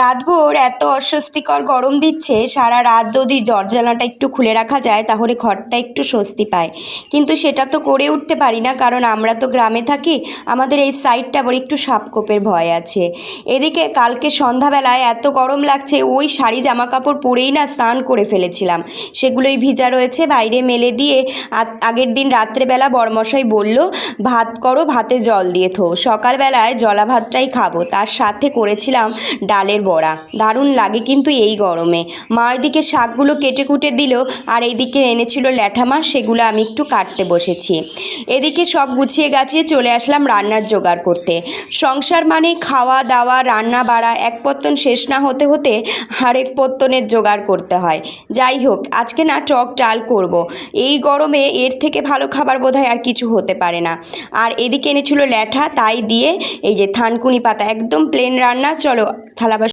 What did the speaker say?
রাতভর এত অস্বস্তিকর গরম দিচ্ছে, সারা রাত যদি দরজালাটা একটু খুলে রাখা যায় তাহলে ঘরটা একটু স্বস্তি পায়। কিন্তু সেটা তো করে উঠতে পারি না, কারণ আমরা তো গ্রামে থাকি। আমাদের এই সাইডটা আবার একটু সাপখোপের ভয় আছে। এদিকে কালকে সন্ধ্যাবেলায় এত গরম লাগছে, ওই শাড়ি জামা কাপড় পরেই না স্নান করে ফেলেছিলাম, সেগুলোই ভিজা রয়েছে, বাইরে মেলে দিয়ে আগের দিন রাত্রেবেলা বরমশাই বলল ভাত করো, ভাতে জল দিয়ে থো, সকালবেলায় জলা ভাতটাই খাবো। তার সাথে করেছিলাম ডালের বড়া, দারুণ লাগে কিন্তু এই গরমে। মা ওইদিকে শাকগুলো কেটে কুটে দিল, আর এইদিকে এনেছিল ল্যাঠা মাছ, সেগুলো আমি একটু কাটতে বসেছি। এদিকে সব গুছিয়ে গাছিয়ে চলে আসলাম রান্নার জোগাড় করতে। সংসার মানে খাওয়া দাওয়া রান্না বাড়া, এক পত্তন শেষ না হতে হতে আরেক পত্তনের জোগাড় করতে হয়। যাই হোক, আজকে না টক ডাল করব। এই গরমে এর থেকে ভালো খাবার বোধহয় আর কিছু হতে পারে না। আর এদিকে এনেছিল ল্যাঠা, তাই দিয়ে এই যে থানকুনি পাতা, একদম প্লেন রান্না। চলো থালা